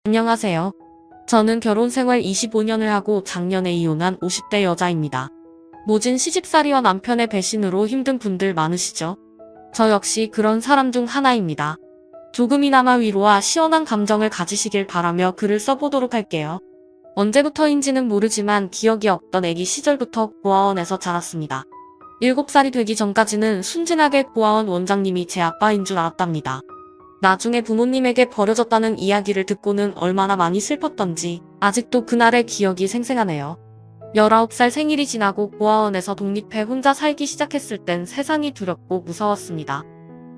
안녕하세요. 저는 결혼 생활 25년을 하고 작년에 이혼한 50대 여자입니다. 모진 시집살이와 남편의 배신으로 힘든 분들 많으시죠? 저 역시 그런 사람 중 하나입니다. 조금이나마 위로와 시원한 감정을 가지시길 바라며 글을 써보도록 할게요. 언제부터인지는 모르지만 기억이 없던 아기 시절부터 고아원에서 자랐습니다. 7살이 되기 전까지는 순진하게 고아원 원장님이 제 아빠인 줄 알았답니다. 나중에 부모님에게 버려졌다는 이야기를 듣고는 얼마나 많이 슬펐던지 아직도 그날의 기억이 생생하네요. 19살 생일이 지나고 고아원에서 독립해 혼자 살기 시작했을 땐 세상이 두렵고 무서웠습니다.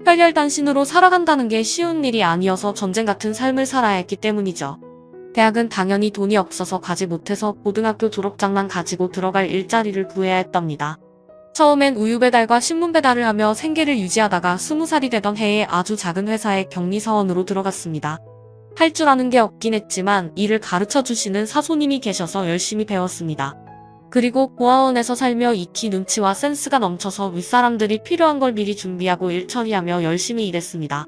혈혈단신으로 살아간다는 게 쉬운 일이 아니어서 전쟁 같은 삶을 살아야 했기 때문이죠. 대학은 당연히 돈이 없어서 가지 못해서 고등학교 졸업장만 가지고 들어갈 일자리를 구해야 했답니다. 처음엔 우유 배달과 신문 배달을 하며 생계를 유지하다가 20살이 되던 해에 아주 작은 회사에 격리사원으로 들어갔습니다. 할 줄 아는 게 없긴 했지만 일을 가르쳐 주시는 사소님이 계셔서 열심히 배웠습니다. 그리고 고아원에서 살며 익히 눈치와 센스가 넘쳐서 윗사람들이 필요한 걸 미리 준비하고 일 처리하며 열심히 일했습니다.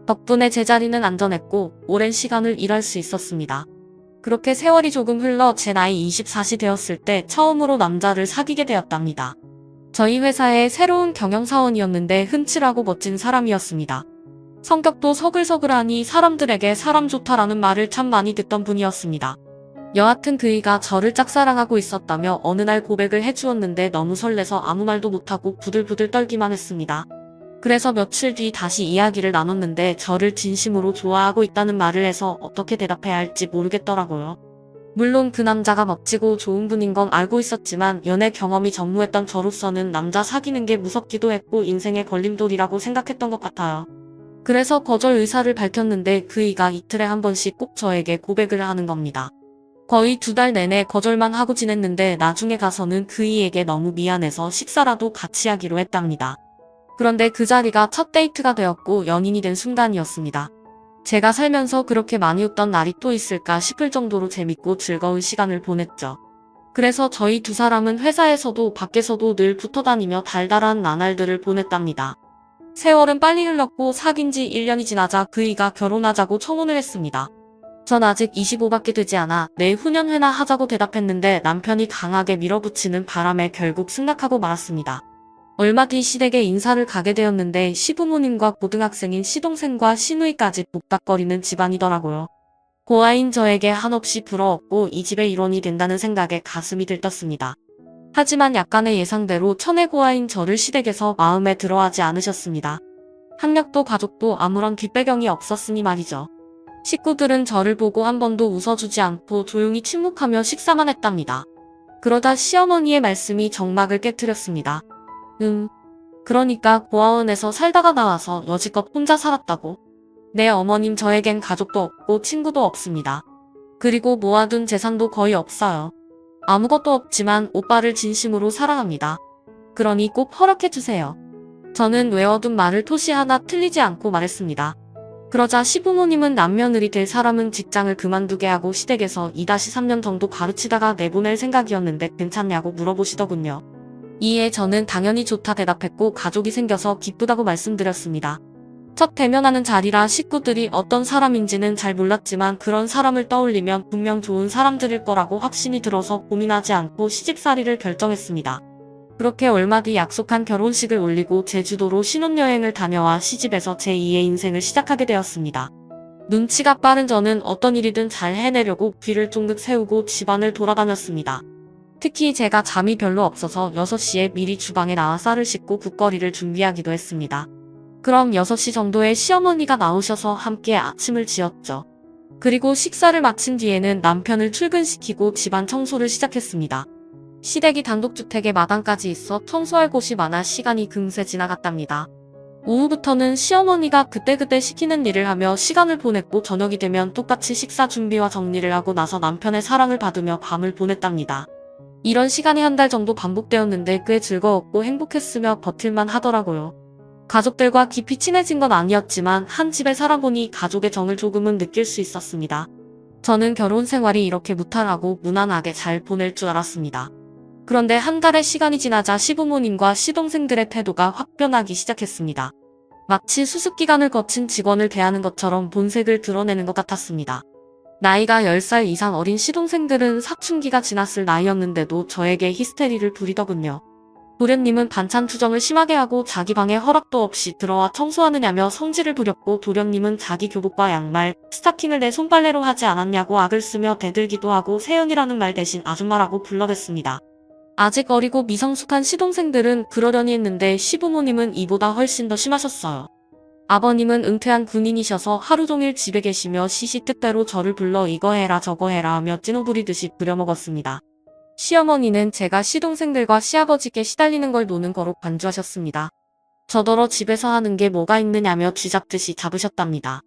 덕분에 제 자리는 안전했고 오랜 시간을 일할 수 있었습니다. 그렇게 세월이 조금 흘러 제 나이 24시 되었을 때 처음으로 남자를 사귀게 되었답니다. 저희 회사의 새로운 경영사원이었는데 흠칠하고 멋진 사람이었습니다. 성격도 서글서글하니 사람들에게 사람 좋다라는 말을 참 많이 듣던 분이었습니다. 여하튼 그이가 저를 짝사랑하고 있었다며 어느 날 고백을 해주었는데 너무 설레서 아무 말도 못하고 부들부들 떨기만 했습니다. 그래서 며칠 뒤 다시 이야기를 나눴는데 저를 진심으로 좋아하고 있다는 말을 해서 어떻게 대답해야 할지 모르겠더라고요. 물론 그 남자가 멋지고 좋은 분인 건 알고 있었지만 연애 경험이 전무했던 저로서는 남자 사귀는 게 무섭기도 했고 인생의 걸림돌이라고 생각했던 것 같아요. 그래서 거절 의사를 밝혔는데 그이가 이틀에 한 번씩 꼭 저에게 고백을 하는 겁니다. 거의 2달 내내 거절만 하고 지냈는데 나중에 가서는 그이에게 너무 미안해서 식사라도 같이 하기로 했답니다. 그런데 그 자리가 첫 데이트가 되었고 연인이 된 순간이었습니다. 제가 살면서 그렇게 많이 웃던 날이 또 있을까 싶을 정도로 재밌고 즐거운 시간을 보냈죠. 그래서 저희 두 사람은 회사에서도 밖에서도 늘 붙어다니며 달달한 나날들을 보냈답니다. 세월은 빨리 흘렀고 사귄 지 1년이 지나자 그이가 결혼하자고 청혼을 했습니다. 전 아직 25밖에 되지 않아 내후년회나 하자고 대답했는데 남편이 강하게 밀어붙이는 바람에 결국 승낙하고 말았습니다. 얼마 뒤 시댁에 인사를 가게 되었는데 시부모님과 고등학생인 시동생과 시누이까지 복닥거리는 집안이더라고요. 고아인 저에게 한없이 부러웠고 이 집의 일원이 된다는 생각에 가슴이 들떴습니다. 하지만 약간의 예상대로 천의 고아인 저를 시댁에서 마음에 들어하지 않으셨습니다. 학력도 가족도 아무런 뒷배경이 없었으니 말이죠. 식구들은 저를 보고 한 번도 웃어주지 않고 조용히 침묵하며 식사만 했답니다. 그러다 시어머니의 말씀이 정막을 깨트렸습니다. 그러니까 고아원에서 살다가 나와서 여지껏 혼자 살았다고. 네, 어머님, 저에겐 가족도 없고 친구도 없습니다. 그리고 모아둔 재산도 거의 없어요. 아무것도 없지만 오빠를 진심으로 사랑합니다. 그러니 꼭 허락해주세요. 저는 외워둔 말을 토시 하나 틀리지 않고 말했습니다. 그러자 시부모님은 남며느리 될 사람은 직장을 그만두게 하고 시댁에서 2-3년 정도 가르치다가 내보낼 생각이었는데 괜찮냐고 물어보시더군요. 이에 저는 당연히 좋다 대답했고 가족이 생겨서 기쁘다고 말씀드렸습니다. 첫 대면하는 자리라 식구들이 어떤 사람인지는 잘 몰랐지만 그런 사람을 떠올리면 분명 좋은 사람들일 거라고 확신이 들어서 고민하지 않고 시집살이를 결정했습니다. 그렇게 얼마 뒤 약속한 결혼식을 올리고 제주도로 신혼여행을 다녀와 시집에서 제2의 인생을 시작하게 되었습니다. 눈치가 빠른 저는 어떤 일이든 잘 해내려고 귀를 쫑긋 세우고 집안을 돌아다녔습니다. 특히 제가 잠이 별로 없어서 6시에 미리 주방에 나와 쌀을 씻고 국거리를 준비하기도 했습니다. 그럼 6시 정도에 시어머니가 나오셔서 함께 아침을 지었죠. 그리고 식사를 마친 뒤에는 남편을 출근시키고 집안 청소를 시작했습니다. 시댁이 단독주택에 마당까지 있어 청소할 곳이 많아 시간이 금세 지나갔답니다. 오후부터는 시어머니가 그때그때 시키는 일을 하며 시간을 보냈고 저녁이 되면 똑같이 식사 준비와 정리를 하고 나서 남편의 사랑을 받으며 밤을 보냈답니다. 이런 시간이 한 달 정도 반복되었는데 꽤 즐거웠고 행복했으며 버틸만 하더라고요. 가족들과 깊이 친해진 건 아니었지만 한 집에 살아보니 가족의 정을 조금은 느낄 수 있었습니다. 저는 결혼 생활이 이렇게 무탈하고 무난하게 잘 보낼 줄 알았습니다. 그런데 한 달의 시간이 지나자 시부모님과 시동생들의 태도가 확 변하기 시작했습니다. 마치 수습기간을 거친 직원을 대하는 것처럼 본색을 드러내는 것 같았습니다. 나이가 10살 이상 어린 시동생들은 사춘기가 지났을 나이였는데도 저에게 히스테리를 부리더군요. 도련님은 반찬 투정을 심하게 하고 자기 방에 허락도 없이 들어와 청소하느냐며 성질을 부렸고, 도련님은 자기 교복과 양말, 스타킹을 내 손빨래로 하지 않았냐고 악을 쓰며 대들기도 하고 세연이라는 말 대신 아줌마라고 불러댔습니다. 아직 어리고 미성숙한 시동생들은 그러려니 했는데 시부모님은 이보다 훨씬 더 심하셨어요. 아버님은 은퇴한 군인이셔서 하루 종일 집에 계시며 시시때때로 저를 불러 이거 해라 저거 해라 하며 찐호 부리듯이 부려먹었습니다. 시어머니는 제가 시동생들과 시아버지께 시달리는 걸 노는 거로 간주하셨습니다. 저더러 집에서 하는 게 뭐가 있느냐며 쥐잡듯이 잡으셨답니다.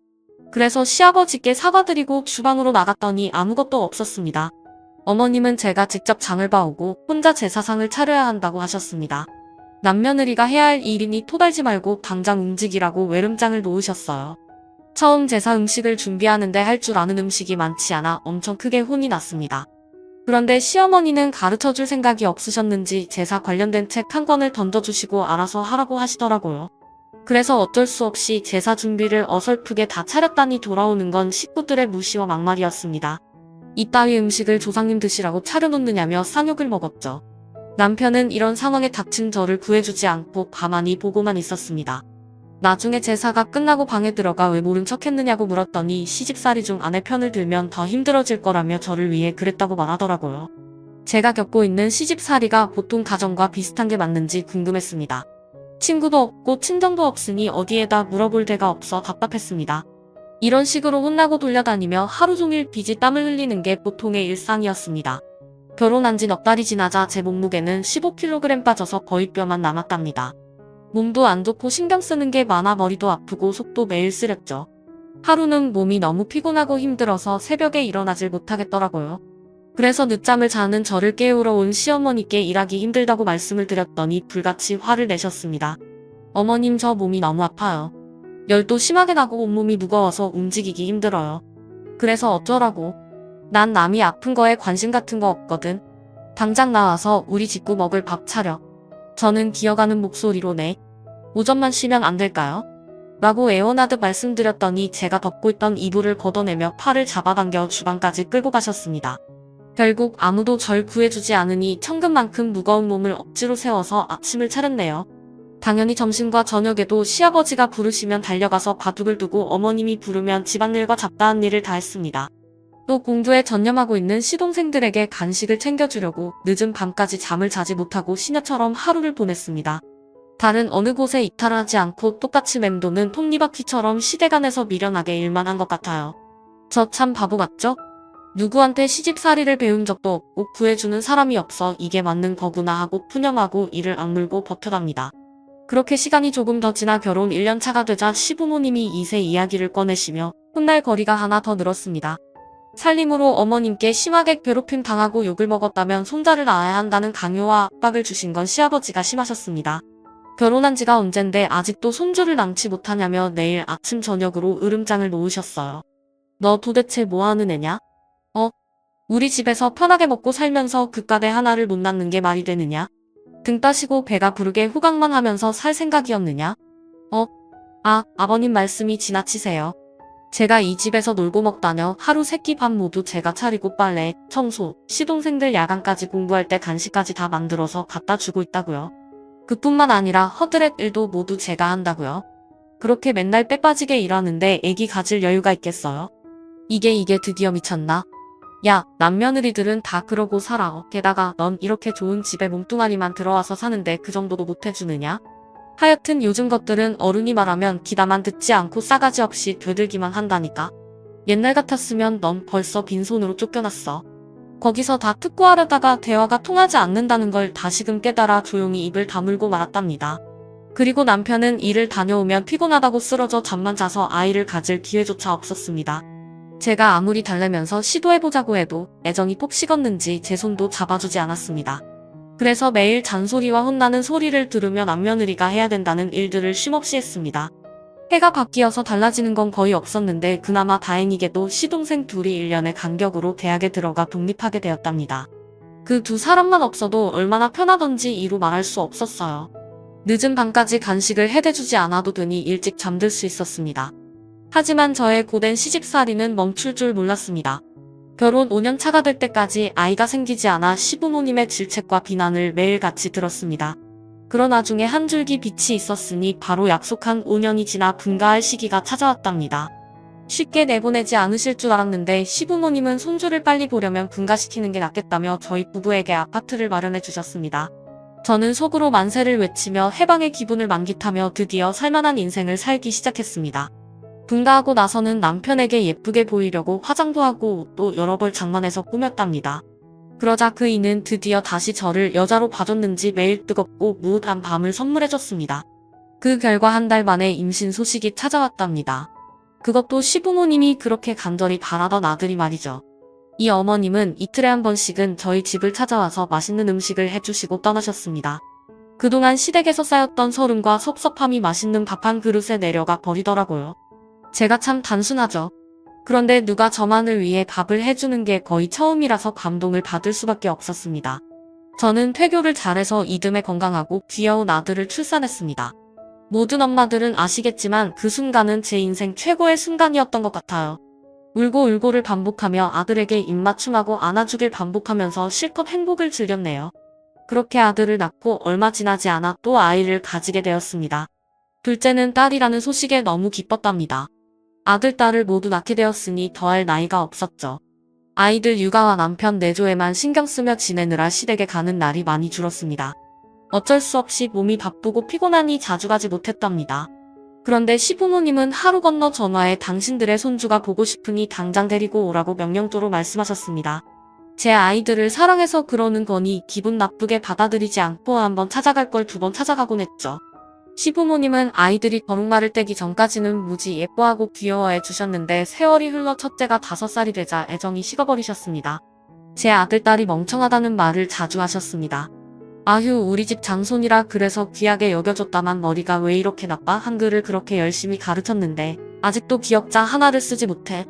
그래서 시아버지께 사과드리고 주방으로 나갔더니 아무것도 없었습니다. 어머님은 제가 직접 장을 봐오고 혼자 제사상을 차려야 한다고 하셨습니다. 남며느리가 해야 할 일이니 토달지 말고 당장 움직이라고 외름장을 놓으셨어요. 처음 제사 음식을 준비하는데 할 줄 아는 음식이 많지 않아 엄청 크게 혼이 났습니다. 그런데 시어머니는 가르쳐줄 생각이 없으셨는지 제사 관련된 책 한 권을 던져주시고 알아서 하라고 하시더라고요. 그래서 어쩔 수 없이 제사 준비를 어설프게 다 차렸다니 돌아오는 건 식구들의 무시와 막말이었습니다. 이따위 음식을 조상님 드시라고 차려놓느냐며 쌍욕을 먹었죠. 남편은 이런 상황에 닥친 저를 구해주지 않고 가만히 보고만 있었습니다. 나중에 제사가 끝나고 방에 들어가 왜 모른 척 했느냐고 물었더니 시집살이 중 아내 편을 들면 더 힘들어질 거라며 저를 위해 그랬다고 말하더라고요. 제가 겪고 있는 시집살이가 보통 가정과 비슷한 게 맞는지 궁금했습니다. 친구도 없고 친정도 없으니 어디에다 물어볼 데가 없어 답답했습니다. 이런 식으로 혼나고 돌려다니며 하루 종일 비지 땀을 흘리는 게 보통의 일상이었습니다. 결혼한 지 넉 달이 지나자 제 몸무게는 15kg 빠져서 거의 뼈만 남았답니다. 몸도 안 좋고 신경 쓰는 게 많아 머리도 아프고 속도 매일 쓰렸죠. 하루는 몸이 너무 피곤하고 힘들어서 새벽에 일어나질 못하겠더라고요. 그래서 늦잠을 자는 저를 깨우러 온 시어머니께 일하기 힘들다고 말씀을 드렸더니 불같이 화를 내셨습니다. 어머님, 저 몸이 너무 아파요. 열도 심하게 나고 온몸이 무거워서 움직이기 힘들어요. 그래서 어쩌라고. 난 남이 아픈 거에 관심 같은 거 없거든. 당장 나와서 우리 식구 먹을 밥 차려. 저는 기어가는 목소리로 네. 오전만 쉬면 안 될까요? 라고 애원하듯 말씀드렸더니 제가 덮고 있던 이불을 걷어내며 팔을 잡아당겨 주방까지 끌고 가셨습니다. 결국 아무도 절 구해주지 않으니 천근만큼 무거운 몸을 억지로 세워서 아침을 차렸네요. 당연히 점심과 저녁에도 시아버지가 부르시면 달려가서 바둑을 두고 어머님이 부르면 집안일과 잡다한 일을 다 했습니다. 또 공부에 전념하고 있는 시동생들에게 간식을 챙겨주려고 늦은 밤까지 잠을 자지 못하고 시녀처럼 하루를 보냈습니다. 다른 어느 곳에 이탈하지 않고 똑같이 맴도는 톱니바퀴처럼 시대간에서 미련하게 일만 한 것 같아요. 저 참 바보 같죠? 누구한테 시집살이를 배운 적도 없고 구해주는 사람이 없어 이게 맞는 거구나 하고 푸념하고 이를 악물고 버텨갑니다. 그렇게 시간이 조금 더 지나 결혼 1년 차가 되자 시부모님이 이세 이야기를 꺼내시며 혼날 거리가 하나 더 늘었습니다. 살림으로 어머님께 심하게 괴롭힘 당하고 욕을 먹었다면 손자를 낳아야 한다는 강요와 압박을 주신 건 시아버지가 심하셨습니다. 결혼한 지가 언젠데 아직도 손주를 낳지 못하냐며 내일 아침 저녁으로 으름장을 놓으셨어요. 너 도대체 뭐하는 애냐? 우리 집에서 편하게 먹고 살면서 그깟 애 하나를 못 낳는 게 말이 되느냐? 등 따시고 배가 부르게 후각만 하면서 살 생각이었느냐? 아버님 말씀이 지나치세요. 제가 이 집에서 놀고 먹다녀 하루 세끼 밥 모두 제가 차리고 빨래, 청소, 시동생들 야간까지 공부할 때 간식까지 다 만들어서 갖다 주고 있다고요. 그뿐만 아니라 허드렛 일도 모두 제가 한다고요. 그렇게 맨날 빼빠지게 일하는데 애기 가질 여유가 있겠어요? 이게 드디어 미쳤나? 야, 남며느리들은 다 그러고 살아. 게다가 넌 이렇게 좋은 집에 몸뚱아리만 들어와서 사는데 그 정도도 못 해주느냐? 하여튼 요즘 것들은 어른이 말하면 귀담아 듣지 않고 싸가지 없이 되들기만 한다니까. 옛날 같았으면 넌 벌써 빈손으로 쫓겨났어. 거기서 다 듣고 하려다가 대화가 통하지 않는다는 걸 다시금 깨달아 조용히 입을 다물고 말았답니다. 그리고 남편은 일을 다녀오면 피곤하다고 쓰러져 잠만 자서 아이를 가질 기회조차 없었습니다. 제가 아무리 달래면서 시도해보자고 해도 애정이 폭 식었는지 제 손도 잡아주지 않았습니다. 그래서 매일 잔소리와 혼나는 소리를 들으며 남며느리가 해야 된다는 일들을 쉼없이 했습니다. 해가 바뀌어서 달라지는 건 거의 없었는데 그나마 다행히게도 시동생 둘이 1년의 간격으로 대학에 들어가 독립하게 되었답니다. 그 두 사람만 없어도 얼마나 편하던지 이루 말할 수 없었어요. 늦은 밤까지 간식을 해대주지 않아도 되니 일찍 잠들 수 있었습니다. 하지만 저의 고된 시집살이는 멈출 줄 몰랐습니다. 결혼 5년 차가 될 때까지 아이가 생기지 않아 시부모님의 질책과 비난을 매일같이 들었습니다. 그러나 중에 한 줄기 빛이 있었으니 바로 약속한 5년이 지나 분가할 시기가 찾아왔답니다. 쉽게 내보내지 않으실 줄 알았는데 시부모님은 손주를 빨리 보려면 분가시키는 게 낫겠다며 저희 부부에게 아파트를 마련해 주셨습니다. 저는 속으로 만세를 외치며 해방의 기분을 만끽하며 드디어 살만한 인생을 살기 시작했습니다. 분가하고 나서는 남편에게 예쁘게 보이려고 화장도 하고 옷도 여러 벌 장만해서 꾸몄답니다. 그러자 그 이는 드디어 다시 저를 여자로 봐줬는지 매일 뜨겁고 무릇한 밤을 선물해줬습니다. 그 결과 한 달 만에 임신 소식이 찾아왔답니다. 그것도 시부모님이 그렇게 간절히 바라던 아들이 말이죠. 이 어머님은 이틀에 한 번씩은 저희 집을 찾아와서 맛있는 음식을 해주시고 떠나셨습니다. 그동안 시댁에서 쌓였던 서름과 섭섭함이 맛있는 밥 한 그릇에 내려가 버리더라고요. 제가 참 단순하죠. 그런데 누가 저만을 위해 밥을 해주는 게 거의 처음이라서 감동을 받을 수밖에 없었습니다. 저는 퇴교를 잘해서 이듬해 건강하고 귀여운 아들을 출산했습니다. 모든 엄마들은 아시겠지만 그 순간은 제 인생 최고의 순간이었던 것 같아요. 울고 울고를 반복하며 아들에게 입맞춤하고 안아주길 반복하면서 실컷 행복을 즐겼네요. 그렇게 아들을 낳고 얼마 지나지 않아 또 아이를 가지게 되었습니다. 둘째는 딸이라는 소식에 너무 기뻤답니다. 아들, 딸을 모두 낳게 되었으니 더할 나이가 없었죠. 아이들 육아와 남편 내조에만 신경 쓰며 지내느라 시댁에 가는 날이 많이 줄었습니다. 어쩔 수 없이 몸이 바쁘고 피곤하니 자주 가지 못했답니다. 그런데 시부모님은 하루 건너 전화해 당신들의 손주가 보고 싶으니 당장 데리고 오라고 명령조로 말씀하셨습니다. 제 아이들을 사랑해서 그러는 거니 기분 나쁘게 받아들이지 않고 한번 찾아갈 걸 2번 찾아가곤 했죠. 시부모님은 아이들이 거룩말을 떼기 전까지는 무지 예뻐하고 귀여워해 주셨는데 세월이 흘러 첫째가 5살이 되자 애정이 식어버리셨습니다. 제 아들, 딸이 멍청하다는 말을 자주 하셨습니다. 아휴, 우리 집 장손이라 그래서 귀하게 여겨줬다만 머리가 왜 이렇게 나빠? 한글을 그렇게 열심히 가르쳤는데 아직도 기억자 하나를 쓰지 못해.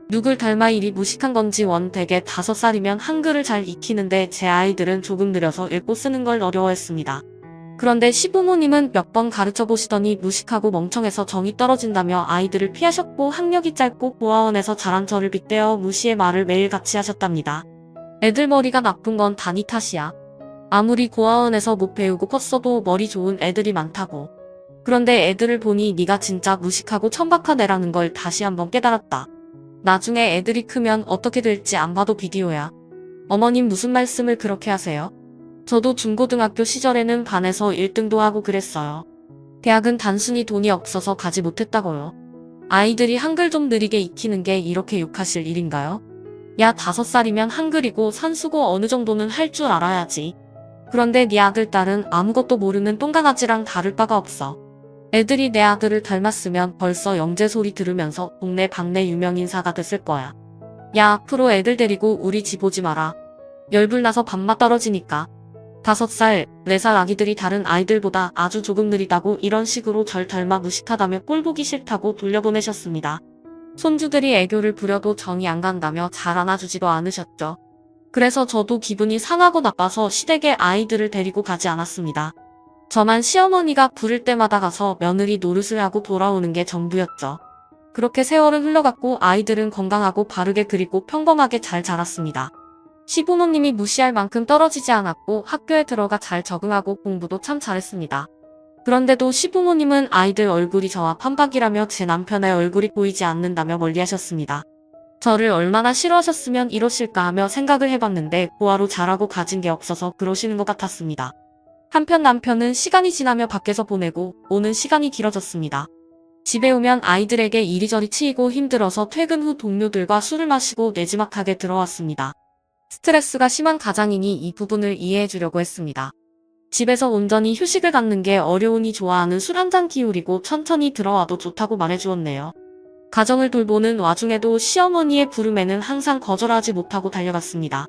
누굴 닮아 이리 무식한 건지 대개 5살이면 한글을 잘 익히는데 제 아이들은 조금 느려서 읽고 쓰는 걸 어려워했습니다. 그런데 시부모님은 몇 번 가르쳐 보시더니 무식하고 멍청해서 정이 떨어진다며 아이들을 피하셨고 학력이 짧고 고아원에서 자란 저를 빗대어 무시의 말을 매일같이 하셨답니다. 애들 머리가 나쁜 건 다 니 탓이야. 아무리 고아원에서 못 배우고 컸어도 머리 좋은 애들이 많다고. 그런데 애들을 보니 네가 진짜 무식하고 천박한 애라는 걸 다시 한번 깨달았다. 나중에 애들이 크면 어떻게 될지 안 봐도 비디오야. 어머님 무슨 말씀을 그렇게 하세요? 저도 중고등학교 시절에는 반에서 1등도 하고 그랬어요. 대학은 단순히 돈이 없어서 가지 못했다고요. 아이들이 한글 좀 느리게 익히는 게 이렇게 욕하실 일인가요? 야, 5살이면 한글이고 산수고 어느 정도는 할 줄 알아야지. 그런데 네 아들, 딸은 아무것도 모르는 똥강아지랑 다를 바가 없어. 애들이 내 아들을 닮았으면 벌써 영재 소리 들으면서 동네 방네 유명인사가 됐을 거야. 야, 앞으로 애들 데리고 우리 집 오지 마라. 열불나서 밥맛 떨어지니까. 5살, 4살 아기들이 다른 아이들보다 아주 조금 느리다고 이런 식으로 절 닮아 무식하다며 꼴보기 싫다고 돌려보내셨습니다. 손주들이 애교를 부려도 정이 안 간다며 잘 안아주지도 않으셨죠. 그래서 저도 기분이 상하고 나빠서 시댁에 아이들을 데리고 가지 않았습니다. 저만 시어머니가 부를 때마다 가서 며느리 노릇을 하고 돌아오는 게 전부였죠. 그렇게 세월은 흘러갔고 아이들은 건강하고 바르게 그리고 평범하게 잘 자랐습니다. 시부모님이 무시할 만큼 떨어지지 않았고 학교에 들어가 잘 적응하고 공부도 참 잘했습니다. 그런데도 시부모님은 아이들 얼굴이 저와 판박이라며 제 남편의 얼굴이 보이지 않는다며 멀리하셨습니다. 저를 얼마나 싫어하셨으면 이러실까 하며 생각을 해봤는데 고아로 자라고 가진 게 없어서 그러시는 것 같았습니다. 한편 남편은 시간이 지나며 밖에서 보내고 오는 시간이 길어졌습니다. 집에 오면 아이들에게 이리저리 치이고 힘들어서 퇴근 후 동료들과 술을 마시고 내지막하게 들어왔습니다. 스트레스가 심한 가장이니 이 부분을 이해해 주려고 했습니다. 집에서 온전히 휴식을 갖는 게 어려우니 좋아하는 술 한 잔 기울이고 천천히 들어와도 좋다고 말해주었네요. 가정을 돌보는 와중에도 시어머니의 부름에는 항상 거절하지 못하고 달려갔습니다.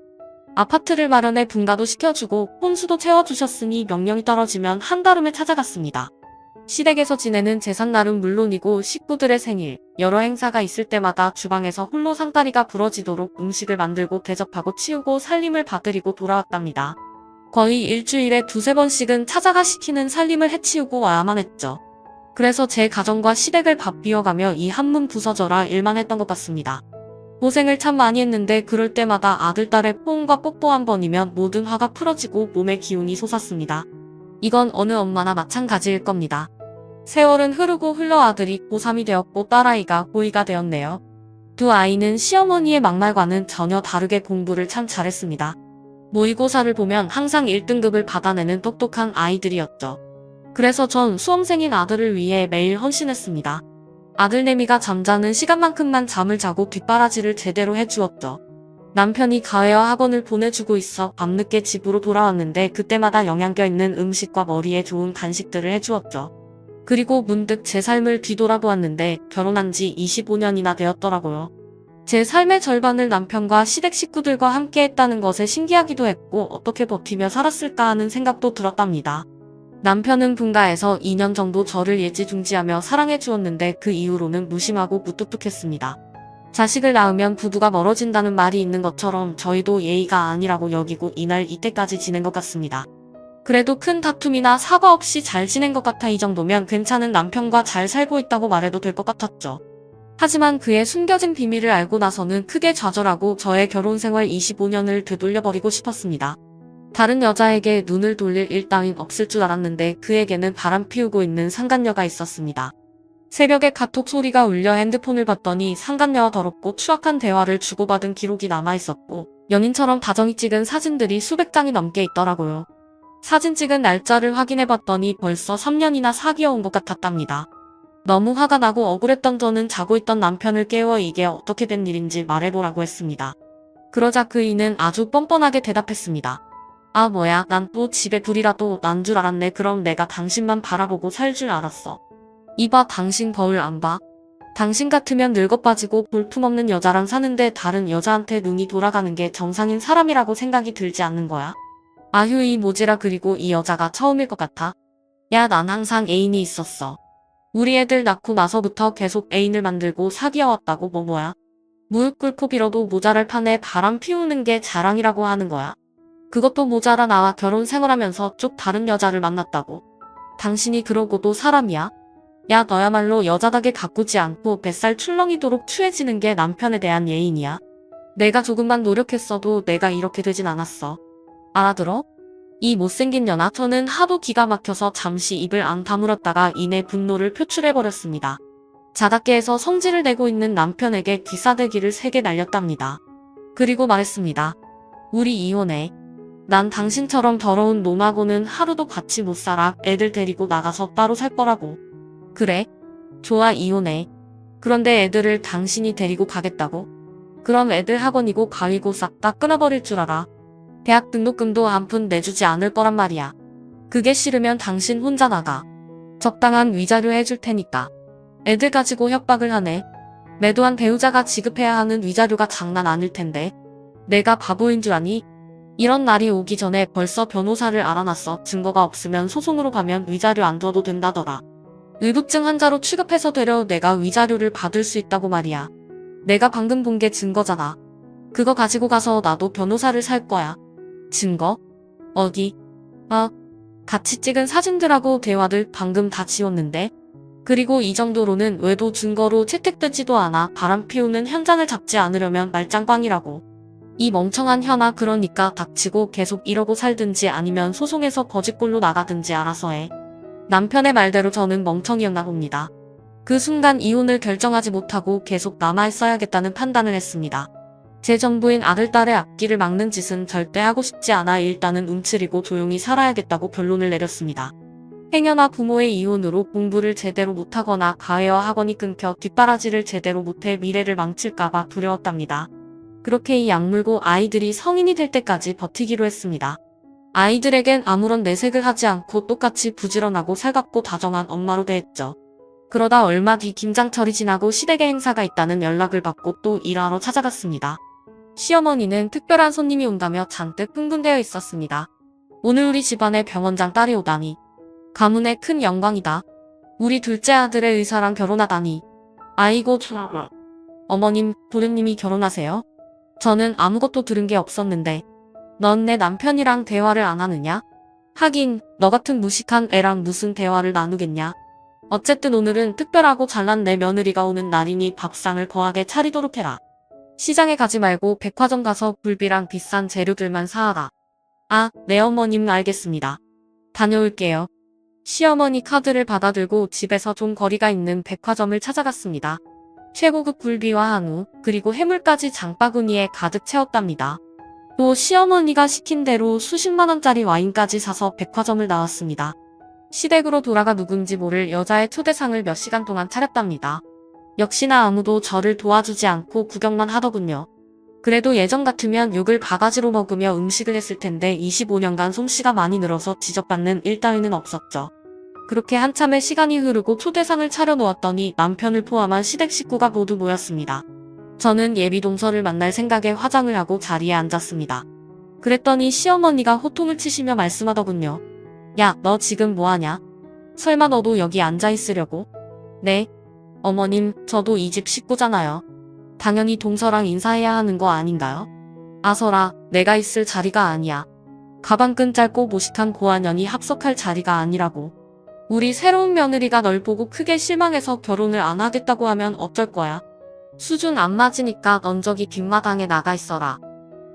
아파트를 마련해 분가도 시켜주고 혼수도 채워주셨으니 명령이 떨어지면 한달음에 찾아갔습니다. 시댁에서 지내는 제삿날은 물론이고 식구들의 생일, 여러 행사가 있을 때마다 주방에서 홀로 상다리가 부러지도록 음식을 만들고 대접하고 치우고 살림을 봐드리고 돌아왔답니다. 거의 일주일에 2~3번씩은 찾아가 시키는 살림을 해치우고 와야만 했죠. 그래서 제 가정과 시댁을 밥 비워가며 이 한문 부서져라 일만 했던 것 같습니다. 고생을 참 많이 했는데 그럴 때마다 아들, 딸의 포옹과 뽀뽀 한 번이면 모든 화가 풀어지고 몸의 기운이 솟았습니다. 이건 어느 엄마나 마찬가지일 겁니다. 세월은 흐르고 흘러 아들이 고3이 되었고 딸아이가 고2가 되었네요. 두 아이는 시어머니의 막말과는 전혀 다르게 공부를 참 잘했습니다. 모의고사를 보면 항상 1등급을 받아내는 똑똑한 아이들이었죠. 그래서 전 수험생인 아들을 위해 매일 헌신했습니다. 아들내미가 잠자는 시간만큼만 잠을 자고 뒷바라지를 제대로 해주었죠. 남편이 가회와 학원을 보내주고 있어 밤늦게 집으로 돌아왔는데 그때마다 영양가 있는 음식과 머리에 좋은 간식들을 해주었죠. 그리고 문득 제 삶을 뒤돌아보았는데 결혼한 지 25년이나 되었더라고요. 제 삶의 절반을 남편과 시댁 식구들과 함께 했다는 것에 신기하기도 했고 어떻게 버티며 살았을까 하는 생각도 들었답니다. 남편은 분가해서 2년 정도 저를 예지중지하며 사랑해 주었는데 그 이후로는 무심하고 무뚝뚝했습니다. 자식을 낳으면 부부가 멀어진다는 말이 있는 것처럼 저희도 예의가 아니라고 여기고 이날 이때까지 지낸 것 같습니다. 그래도 큰 다툼이나 사과 없이 잘 지낸 것 같아 이 정도면 괜찮은 남편과 잘 살고 있다고 말해도 될 것 같았죠. 하지만 그의 숨겨진 비밀을 알고 나서는 크게 좌절하고 저의 결혼생활 25년을 되돌려버리고 싶었습니다. 다른 여자에게 눈을 돌릴 일 따윈 없을 줄 알았는데 그에게는 바람 피우고 있는 상간녀가 있었습니다. 새벽에 카톡 소리가 울려 핸드폰을 봤더니 상간녀와 더럽고 추악한 대화를 주고받은 기록이 남아있었고 연인처럼 다정히 찍은 사진들이 수백 장이 넘게 있더라고요. 사진 찍은 날짜를 확인해봤더니 벌써 3년이나 사귀어온 것 같았답니다. 너무 화가 나고 억울했던 저는 자고 있던 남편을 깨워 이게 어떻게 된 일인지 말해보라고 했습니다. 그러자 그이는 아주 뻔뻔하게 대답했습니다. 아 뭐야 난 또 집에 둘이라도 난 줄 알았네. 그럼 내가 당신만 바라보고 살 줄 알았어. 이봐 당신 거울 안 봐? 당신 같으면 늙어빠지고 볼품없는 여자랑 사는데 다른 여자한테 눈이 돌아가는 게 정상인 사람이라고 생각이 들지 않는 거야? 아휴 이 모지라. 그리고 이 여자가 처음일 것 같아? 야 난 항상 애인이 있었어. 우리 애들 낳고 나서부터 계속 애인을 만들고 사귀어왔다고. 뭐야? 무릎 꿇고 빌어도 모자랄 판에 바람 피우는 게 자랑이라고 하는 거야. 그것도 모자라 나와 결혼 생활하면서 쭉 다른 여자를 만났다고. 당신이 그러고도 사람이야? 야 너야말로 여자답게 가꾸지 않고 뱃살 출렁이도록 추해지는 게 남편에 대한 예인이야. 내가 조금만 노력했어도 내가 이렇게 되진 않았어. 알아들어? 이 못생긴 년아. 저는 하도 기가 막혀서 잠시 입을 앙 다물었다가 이내 분노를 표출해버렸습니다. 자다깨에서 성질을 내고 있는 남편에게 귀싸대기를 3개 날렸답니다. 그리고 말했습니다. 우리 이혼해. 난 당신처럼 더러운 놈하고는 하루도 같이 못 살아. 애들 데리고 나가서 따로 살 거라고. 그래? 좋아 이혼해. 그런데 애들을 당신이 데리고 가겠다고? 그럼 애들 학원이고 가위고 싹 다 끊어버릴 줄 알아. 대학 등록금도 한 푼 내주지 않을 거란 말이야. 그게 싫으면 당신 혼자 나가. 적당한 위자료 해줄 테니까. 애들 가지고 협박을 하네. 매도한 배우자가 지급해야 하는 위자료가 장난 아닐 텐데. 내가 바보인 줄 아니? 이런 날이 오기 전에 벌써 변호사를 알아놨어. 증거가 없으면 소송으로 가면 위자료 안 줘도 된다더라. 의붓증 환자로 취급해서 되려 내가 위자료를 받을 수 있다고 말이야. 내가 방금 본 게 증거잖아. 그거 가지고 가서 나도 변호사를 살 거야. 증거? 어디? 같이 찍은 사진들하고 대화들 방금 다 지웠는데? 그리고 이 정도로는 외도 증거로 채택되지도 않아. 바람 피우는 현장을 잡지 않으려면 말짱꽝이라고. 이 멍청한 현아. 그러니까 닥치고 계속 이러고 살든지 아니면 소송해서 거짓골로 나가든지 알아서 해. 남편의 말대로 저는 멍청이였나 봅니다. 그 순간 이혼을 결정하지 못하고 계속 남아있어야겠다는 판단을 했습니다. 제 전부인 아들, 딸의 앞길을 막는 짓은 절대 하고 싶지 않아 일단은 움츠리고 조용히 살아야겠다고 결론을 내렸습니다. 행여나 부모의 이혼으로 공부를 제대로 못하거나 가해와 학원이 끊겨 뒷바라지를 제대로 못해 미래를 망칠까봐 두려웠답니다. 그렇게 이 약물고 아이들이 성인이 될 때까지 버티기로 했습니다. 아이들에겐 아무런 내색을 하지 않고 똑같이 부지런하고 살갑고 다정한 엄마로 대했죠. 그러다 얼마 뒤 김장철이 지나고 시댁에 행사가 있다는 연락을 받고 또 일하러 찾아갔습니다. 시어머니는 특별한 손님이 온다며 잔뜩 흥분되어 있었습니다. 오늘 우리 집안에 병원장 딸이 오다니. 가문의 큰 영광이다. 우리 둘째 아들의 의사랑 결혼하다니. 아이고 좋아. 어머님, 도련님이 결혼하세요? 저는 아무것도 들은 게 없었는데. 넌 내 남편이랑 대화를 안 하느냐? 하긴 너 같은 무식한 애랑 무슨 대화를 나누겠냐? 어쨌든 오늘은 특별하고 잘난 내 며느리가 오는 날이니 밥상을 거하게 차리도록 해라. 시장에 가지 말고 백화점 가서 굴비랑 비싼 재료들만 사와라. 아, 네 어머님 알겠습니다. 다녀올게요. 시어머니 카드를 받아들고 집에서 좀 거리가 있는 백화점을 찾아갔습니다. 최고급 굴비와 한우, 그리고 해물까지 장바구니에 가득 채웠답니다. 또 시어머니가 시킨 대로 수십만 원짜리 와인까지 사서 백화점을 나왔습니다. 시댁으로 돌아가 누군지 모를 여자의 초대상을 몇 시간 동안 차렸답니다. 역시나 아무도 저를 도와주지 않고 구경만 하더군요. 그래도 예전 같으면 욕을 바가지로 먹으며 음식을 했을 텐데 25년간 솜씨가 많이 늘어서 지적받는 일 따위는 없었죠. 그렇게 한참의 시간이 흐르고 초대상을 차려놓았더니 남편을 포함한 시댁 식구가 모두 모였습니다. 저는 예비 동서를 만날 생각에 화장을 하고 자리에 앉았습니다. 그랬더니 시어머니가 호통을 치시며 말씀하더군요. 야, 너 지금 뭐하냐? 설마 너도 여기 앉아있으려고? 네. 어머님, 저도 이 집 식구잖아요. 당연히 동서랑 인사해야 하는 거 아닌가요? 아서라, 내가 있을 자리가 아니야. 가방끈 짧고 모식한 고아년이 합석할 자리가 아니라고. 우리 새로운 며느리가 널 보고 크게 실망해서 결혼을 안 하겠다고 하면 어쩔 거야? 수준 안 맞으니까 넌 저기 뒷마당에 나가 있어라.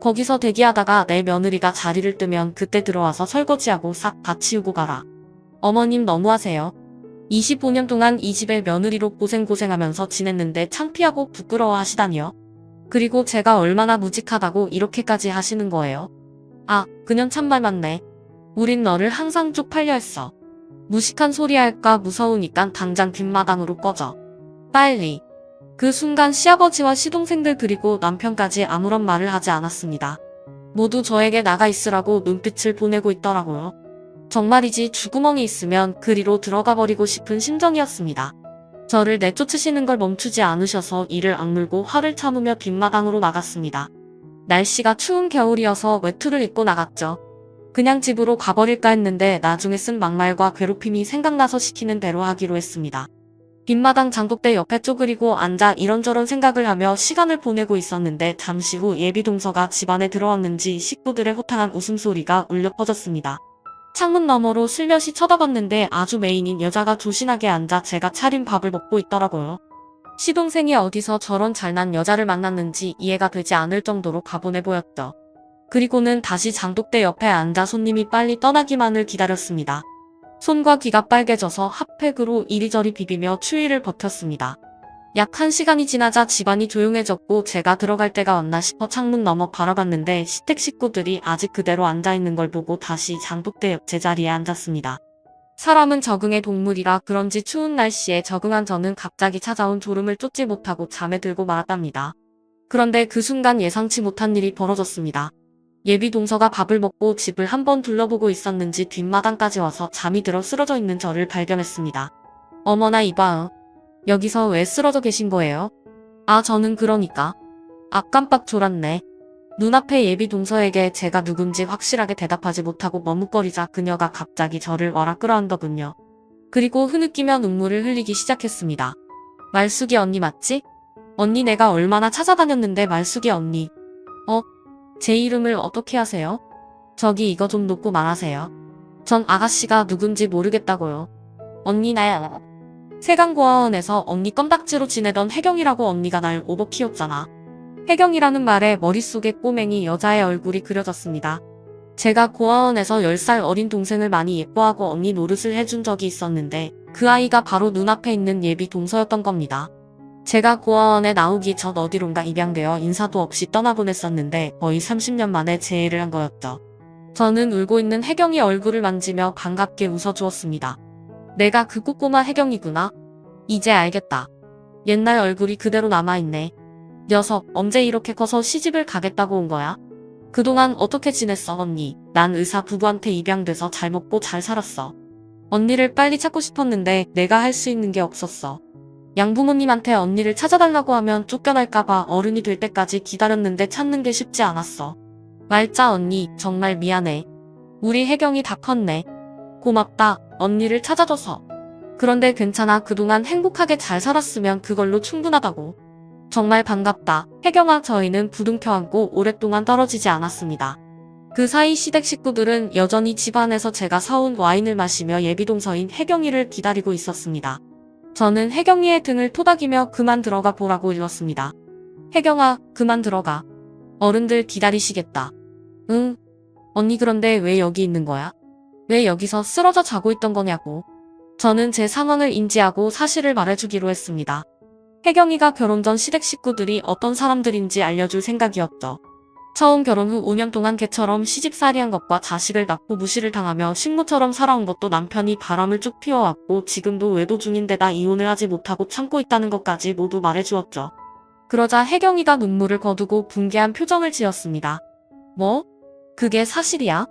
거기서 대기하다가 내 며느리가 자리를 뜨면 그때 들어와서 설거지하고 싹 다 치우고 가라. 어머님 너무하세요. 25년 동안 이 집의 며느리로 고생하면서 지냈는데 창피하고 부끄러워 하시다니요. 그리고 제가 얼마나 무직하다고 이렇게까지 하시는 거예요. 아, 그년 참말 맞네. 우린 너를 항상 쪽팔려 했어. 무식한 소리 할까 무서우니까 당장 뒷마당으로 꺼져. 빨리. 그 순간 시아버지와 시동생들 그리고 남편까지 아무런 말을 하지 않았습니다. 모두 저에게 나가 있으라고 눈빛을 보내고 있더라고요. 정말이지 쥐구멍이 있으면 그리로 들어가 버리고 싶은 심정이었습니다. 저를 내쫓으시는 걸 멈추지 않으셔서 이를 악물고 화를 참으며 뒷마당으로 나갔습니다. 날씨가 추운 겨울이어서 외투를 입고 나갔죠. 그냥 집으로 가버릴까 했는데 나중에 쓴 막말과 괴롭힘이 생각나서 시키는 대로 하기로 했습니다. 뒷마당 장독대 옆에 쪼그리고 앉아 이런저런 생각을 하며 시간을 보내고 있었는데 잠시 후 예비 동서가 집안에 들어왔는지 식구들의 호탕한 웃음소리가 울려 퍼졌습니다. 창문 너머로 슬며시 쳐다봤는데 아주 메인인 여자가 조신하게 앉아 제가 차린 밥을 먹고 있더라고요. 시동생이 어디서 저런 잘난 여자를 만났는지 이해가 되지 않을 정도로 가분해 보였죠. 그리고는 다시 장독대 옆에 앉아 손님이 빨리 떠나기만을 기다렸습니다. 손과 귀가 빨개져서 핫팩으로 이리저리 비비며 추위를 버텼습니다. 약 1시간이 지나자 집안이 조용해졌고 제가 들어갈 때가 왔나 싶어 창문 너머 바라봤는데 시댁 식구들이 아직 그대로 앉아있는 걸 보고 다시 장독대 옆 제자리에 앉았습니다. 사람은 적응의 동물이라 그런지 추운 날씨에 적응한 저는 갑자기 찾아온 졸음을 쫓지 못하고 잠에 들고 말았답니다. 그런데 그 순간 예상치 못한 일이 벌어졌습니다. 예비 동서가 밥을 먹고 집을 한번 둘러보고 있었는지 뒷마당까지 와서 잠이 들어 쓰러져 있는 저를 발견했습니다. 어머나 이봐. 여기서 왜 쓰러져 계신 거예요? 아, 저는 그러니까. 아, 깜빡 졸았네. 눈앞에 예비 동서에게 제가 누군지 확실하게 대답하지 못하고 머뭇거리자 그녀가 갑자기 저를 와라 끌어안더군요. 그리고 흐느끼며 눈물을 흘리기 시작했습니다. 말숙이 언니 맞지? 언니 내가 얼마나 찾아다녔는데 말숙이 언니. 제 이름을 어떻게 아세요? 저기 이거 좀 놓고 말하세요. 전 아가씨가 누군지 모르겠다고요. 언니 나야. 세강고아원에서 언니 껌딱지로 지내던 혜경이라고 언니가 날 오버키웠잖아. 혜경이라는 말에 머릿속에 꼬맹이 여자의 얼굴이 그려졌습니다. 제가 고아원에서 10살 어린 동생을 많이 예뻐하고 언니 노릇을 해준 적이 있었는데 그 아이가 바로 눈앞에 있는 예비 동서였던 겁니다. 제가 고아원에 나오기 전 어디론가 입양되어 인사도 없이 떠나보냈었는데 거의 30년 만에 재회를 한 거였죠. 저는 울고 있는 혜경이 얼굴을 만지며 반갑게 웃어주었습니다. 내가 그 꼬꼬마 혜경이구나. 이제 알겠다. 옛날 얼굴이 그대로 남아있네. 녀석, 언제 이렇게 커서 시집을 가겠다고 온 거야? 그동안 어떻게 지냈어, 언니? 난 의사 부부한테 입양돼서 잘 먹고 잘 살았어. 언니를 빨리 찾고 싶었는데 내가 할 수 있는 게 없었어. 양부모님한테 언니를 찾아달라고 하면 쫓겨날까봐 어른이 될 때까지 기다렸는데 찾는 게 쉽지 않았어. 말자 언니, 정말 미안해. 우리 혜경이 다 컸네. 고맙다, 언니를 찾아줘서. 그런데 괜찮아, 그동안 행복하게 잘 살았으면 그걸로 충분하다고. 정말 반갑다. 혜경아, 저희는 부둥켜 안고 오랫동안 떨어지지 않았습니다. 그 사이 시댁 식구들은 여전히 집안에서 제가 사온 와인을 마시며 예비동서인 혜경이를 기다리고 있었습니다. 저는 혜경이의 등을 토닥이며 그만 들어가 보라고 일렀습니다. 혜경아, 그만 들어가. 어른들 기다리시겠다. 응. 언니 그런데 왜 여기 있는 거야? 왜 여기서 쓰러져 자고 있던 거냐고. 저는 제 상황을 인지하고 사실을 말해주기로 했습니다. 혜경이가 결혼 전 시댁 식구들이 어떤 사람들인지 알려줄 생각이었죠. 처음 결혼 후 5년 동안 개처럼 시집살이한 것과 자식을 낳고 무시를 당하며 식모처럼 살아온 것도 남편이 바람을 쭉 피워왔고 지금도 외도 중인데다 이혼을 하지 못하고 참고 있다는 것까지 모두 말해주었죠. 그러자 혜경이가 눈물을 거두고 붕괴한 표정을 지었습니다. 뭐? 그게 사실이야?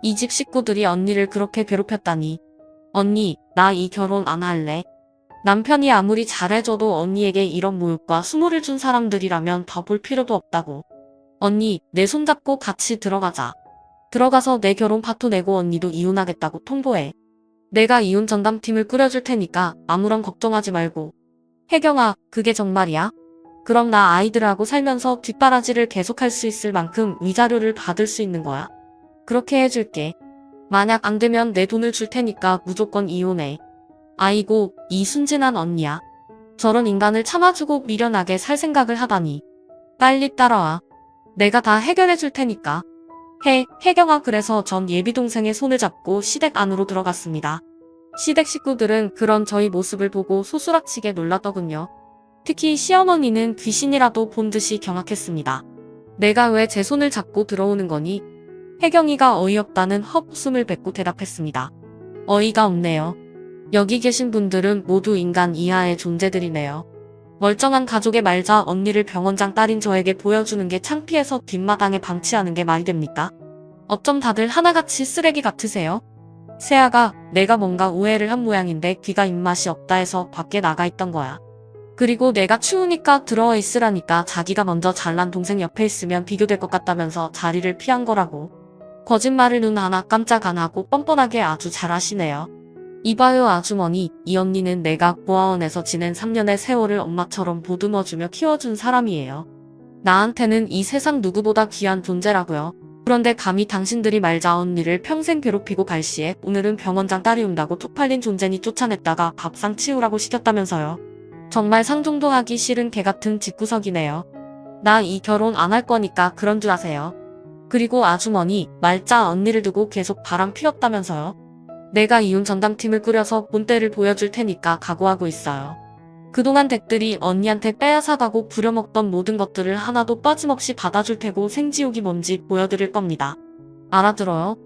이 집 식구들이 언니를 그렇게 괴롭혔다니. 언니, 나 이 결혼 안 할래. 남편이 아무리 잘해줘도 언니에게 이런 모욕과 수모를 준 사람들이라면 더 볼 필요도 없다고. 언니, 내 손잡고 같이 들어가자. 들어가서 내 결혼 파토 내고 언니도 이혼하겠다고 통보해. 내가 이혼 전담팀을 꾸려줄 테니까 아무런 걱정하지 말고. 혜경아, 그게 정말이야? 그럼 나 아이들하고 살면서 뒷바라지를 계속할 수 있을 만큼 위자료를 받을 수 있는 거야. 그렇게 해줄게. 만약 안 되면 내 돈을 줄 테니까 무조건 이혼해. 아이고, 이 순진한 언니야. 저런 인간을 참아주고 미련하게 살 생각을 하다니. 빨리 따라와. 내가 다 해결해 줄 테니까. 혜경아. 그래서 전 예비동생의 손을 잡고 시댁 안으로 들어갔습니다. 시댁 식구들은 그런 저희 모습을 보고 소스라치게 놀랐더군요. 특히 시어머니는 귀신이라도 본 듯이 경악했습니다. 내가 왜 제 손을 잡고 들어오는 거니? 혜경이가 어이없다는 헛웃음을 뱉고 대답했습니다. 어이가 없네요. 여기 계신 분들은 모두 인간 이하의 존재들이네요. 멀쩡한 가족의 말자 언니를 병원장 딸인 저에게 보여주는 게 창피해서 뒷마당에 방치하는 게 말이 됩니까? 어쩜 다들 하나같이 쓰레기 같으세요? 세아가 내가 뭔가 오해를 한 모양인데 귀가 입맛이 없다 해서 밖에 나가 있던 거야. 그리고 내가 추우니까 들어와 있으라니까 자기가 먼저 잘난 동생 옆에 있으면 비교될 것 같다면서 자리를 피한 거라고. 거짓말을 눈 하나 깜짝 안 하고 뻔뻔하게 아주 잘하시네요. 이봐요 아주머니, 이 언니는 내가 고아원에서 지낸 3년의 세월을 엄마처럼 보듬어주며 키워준 사람이에요. 나한테는 이 세상 누구보다 귀한 존재라고요. 그런데 감히 당신들이 말자 언니를 평생 괴롭히고 갈 시에 오늘은 병원장 딸이 온다고 쪽팔린 존재니 쫓아냈다가 밥상 치우라고 시켰다면서요. 정말 상종도 하기 싫은 개같은 집구석이네요. 나 이 결혼 안 할 거니까 그런 줄 아세요. 그리고 아주머니, 말자 언니를 두고 계속 바람 피웠다면서요. 내가 이혼 전담팀을 꾸려서 본때를 보여줄 테니까 각오하고 있어요. 그동안 댁들이 언니한테 빼앗아가고 부려먹던 모든 것들을 하나도 빠짐없이 받아줄 테고 생지옥이 뭔지 보여드릴 겁니다. 알아들어요?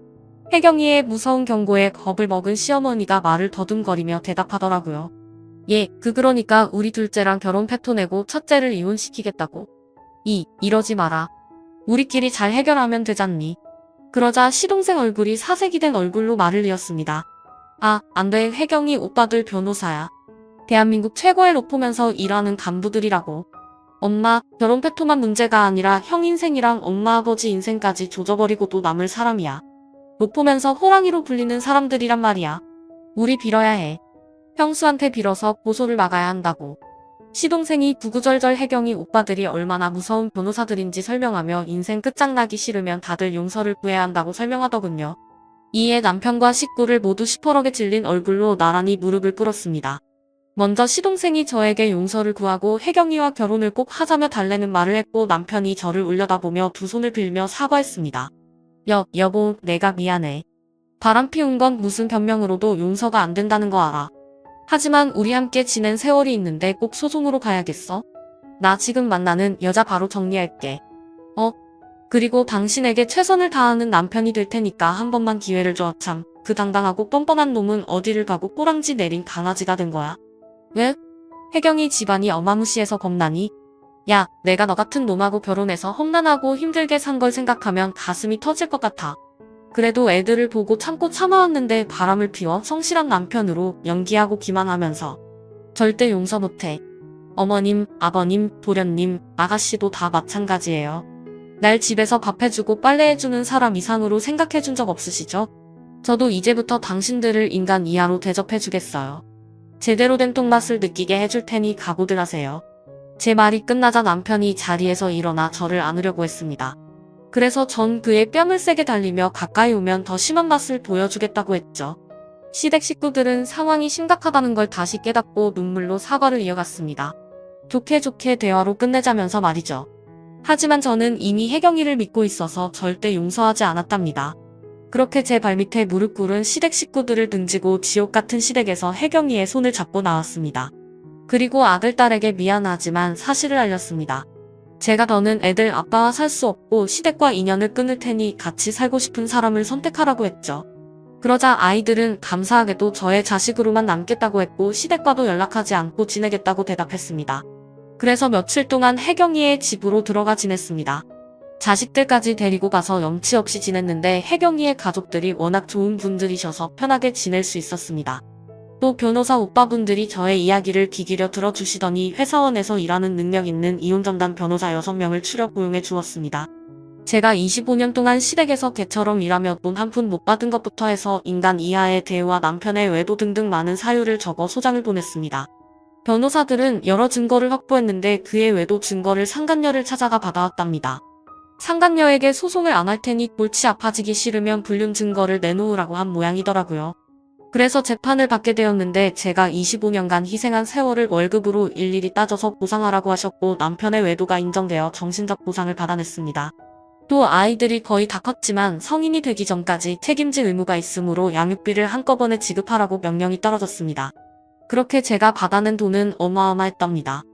혜경이의 무서운 경고에 겁을 먹은 시어머니가 말을 더듬거리며 대답하더라고요. 예, 그러니까 우리 둘째랑 결혼 패토 내고 첫째를 이혼시키겠다고. 이러지 마라. 우리끼리 잘 해결하면 되잖니. 그러자 시동생 얼굴이 사색이 된 얼굴로 말을 이었습니다. 아, 안 돼. 혜경이 오빠들 변호사야. 대한민국 최고의 로펌에서 일하는 간부들이라고. 엄마, 결혼 패토만 문제가 아니라 형 인생이랑 엄마 아버지 인생까지 조져버리고도 남을 사람이야. 로펌에서 호랑이로 불리는 사람들이란 말이야. 우리 빌어야 해. 형수한테 빌어서 고소를 막아야 한다고. 시동생이 구구절절 혜경이 오빠들이 얼마나 무서운 변호사들인지 설명하며 인생 끝장나기 싫으면 다들 용서를 구해야 한다고 설명하더군요. 이에 남편과 식구를 모두 시퍼렇게 질린 얼굴로 나란히 무릎을 꿇었습니다. 먼저 시동생이 저에게 용서를 구하고 혜경이와 결혼을 꼭 하자며 달래는 말을 했고 남편이 저를 올려다보며 두 손을 빌며 사과했습니다. 여보, 내가 미안해. 바람 피운 건 무슨 변명으로도 용서가 안 된다는 거 알아. 하지만 우리 함께 지낸 세월이 있는데 꼭 소송으로 가야겠어? 나 지금 만나는 여자 바로 정리할게. 그리고 당신에게 최선을 다하는 남편이 될 테니까 한 번만 기회를 줘. 참, 그 당당하고 뻔뻔한 놈은 어디를 가고 꼬랑지 내린 강아지가 된 거야. 왜? 혜경이 집안이 어마무시해서 겁나니? 야, 내가 너 같은 놈하고 결혼해서 험난하고 힘들게 산 걸 생각하면 가슴이 터질 것 같아. 그래도 애들을 보고 참고 참아왔는데 바람을 피워 성실한 남편으로 연기하고 기만하면서 절대 용서 못해. 어머님, 아버님, 도련님, 아가씨도 다 마찬가지예요. 날 집에서 밥 해주고 빨래해주는 사람 이상으로 생각해준 적 없으시죠? 저도 이제부터 당신들을 인간 이하로 대접해주겠어요. 제대로 된 똥맛을 느끼게 해줄 테니 각오들 하세요. 제 말이 끝나자 남편이 자리에서 일어나 저를 안으려고 했습니다. 그래서 전 그의 뺨을 세게 달리며 가까이 오면 더 심한 맛을 보여주겠다고 했죠. 시댁 식구들은 상황이 심각하다는 걸 다시 깨닫고 눈물로 사과를 이어갔습니다. 좋게 좋게 대화로 끝내자면서 말이죠. 하지만 저는 이미 혜경이를 믿고 있어서 절대 용서하지 않았답니다. 그렇게 제 발밑에 무릎 꿇은 시댁 식구들을 등지고 지옥 같은 시댁에서 혜경이의 손을 잡고 나왔습니다. 그리고 아들, 딸에게 미안하지만 사실을 알렸습니다. 제가 더는 애들 아빠와 살 수 없고 시댁과 인연을 끊을 테니 같이 살고 싶은 사람을 선택하라고 했죠. 그러자 아이들은 감사하게도 저의 자식으로만 남겠다고 했고 시댁과도 연락하지 않고 지내겠다고 대답했습니다. 그래서 며칠 동안 혜경이의 집으로 들어가 지냈습니다. 자식들까지 데리고 가서 염치 없이 지냈는데 혜경이의 가족들이 워낙 좋은 분들이셔서 편하게 지낼 수 있었습니다. 또 변호사 오빠분들이 저의 이야기를 귀 기울여 들어주시더니 회사원에서 일하는 능력 있는 이혼전담 변호사 6명을 추려 고용해 주었습니다. 제가 25년 동안 시댁에서 개처럼 일하며 돈 한 푼 못 받은 것부터 해서 인간 이하의 대우와 남편의 외도 등등 많은 사유를 적어 소장을 보냈습니다. 변호사들은 여러 증거를 확보했는데 그의 외도 증거를 상간녀를 찾아가 받아왔답니다. 상간녀에게 소송을 안 할 테니 골치 아파지기 싫으면 불륜 증거를 내놓으라고 한 모양이더라고요. 그래서 재판을 받게 되었는데 제가 25년간 희생한 세월을 월급으로 일일이 따져서 보상하라고 하셨고 남편의 외도가 인정되어 정신적 보상을 받아냈습니다. 또 아이들이 거의 다 컸지만 성인이 되기 전까지 책임질 의무가 있으므로 양육비를 한꺼번에 지급하라고 명령이 떨어졌습니다. 그렇게 제가 받아낸 돈은 어마어마했답니다.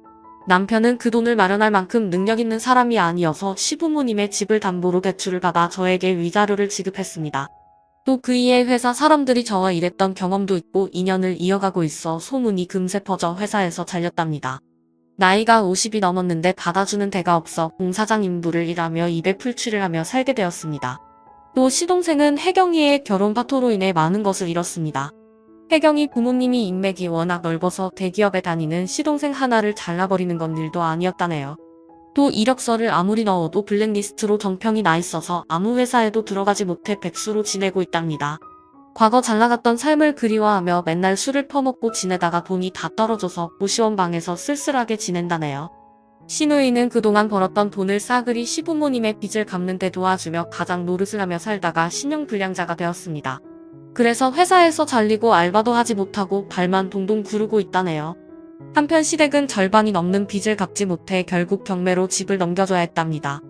남편은 그 돈을 마련할 만큼 능력 있는 사람이 아니어서 시부모님의 집을 담보로 대출을 받아 저에게 위자료를 지급했습니다. 또 그 이에 회사 사람들이 저와 일했던 경험도 있고 인연을 이어가고 있어 소문이 금세 퍼져 회사에서 잘렸답니다. 나이가 50이 넘었는데 받아주는 데가 없어 공사장 인부를 일하며 입에 풀칠을 하며 살게 되었습니다. 또 시동생은 혜경이의 결혼 파토로 인해 많은 것을 잃었습니다. 혜경이 부모님이 인맥이 워낙 넓어서 대기업에 다니는 시동생 하나를 잘라버리는 건 일도 아니었다네요. 또 이력서를 아무리 넣어도 블랙리스트로 정평이 나 있어서 아무 회사에도 들어가지 못해 백수로 지내고 있답니다. 과거 잘나갔던 삶을 그리워하며 맨날 술을 퍼먹고 지내다가 돈이 다 떨어져서 고시원 방에서 쓸쓸하게 지낸다네요. 시누이는 그동안 벌었던 돈을 싸그리 시부모님의 빚을 갚는 데 도와주며 가장 노릇을 하며 살다가 신용불량자가 되었습니다. 그래서 회사에서 잘리고 알바도 하지 못하고 발만 동동 구르고 있다네요. 한편 시댁은 절반이 넘는 빚을 갚지 못해 결국 경매로 집을 넘겨줘야 했답니다.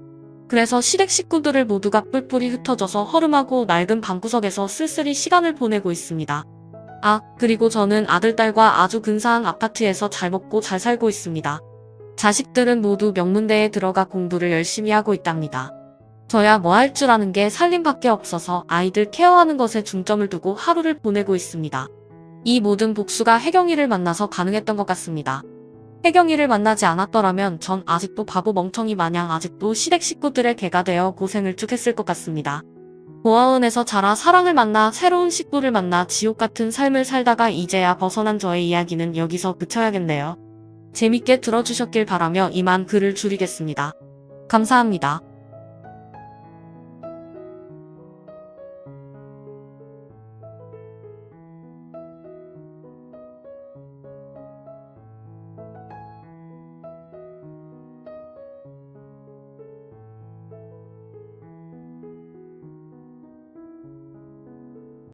그래서 시댁 식구들을 모두가 뿔뿔이 흩어져서 허름하고 낡은 방구석에서 쓸쓸히 시간을 보내고 있습니다. 아, 그리고 저는 아들딸과 아주 근사한 아파트에서 잘 먹고 잘 살고 있습니다. 자식들은 모두 명문대에 들어가 공부를 열심히 하고 있답니다. 저야 뭐 할 줄 아는 게 살림밖에 없어서 아이들 케어하는 것에 중점을 두고 하루를 보내고 있습니다. 이 모든 복수가 혜경이를 만나서 가능했던 것 같습니다. 혜경이를 만나지 않았더라면 전 아직도 바보 멍청이 마냥 아직도 시댁 식구들의 개가 되어 고생을 쭉 했을 것 같습니다. 고아원에서 자라 사랑을 만나 새로운 식구를 만나 지옥 같은 삶을 살다가 이제야 벗어난 저의 이야기는 여기서 그쳐야겠네요. 재밌게 들어주셨길 바라며 이만 글을 줄이겠습니다. 감사합니다.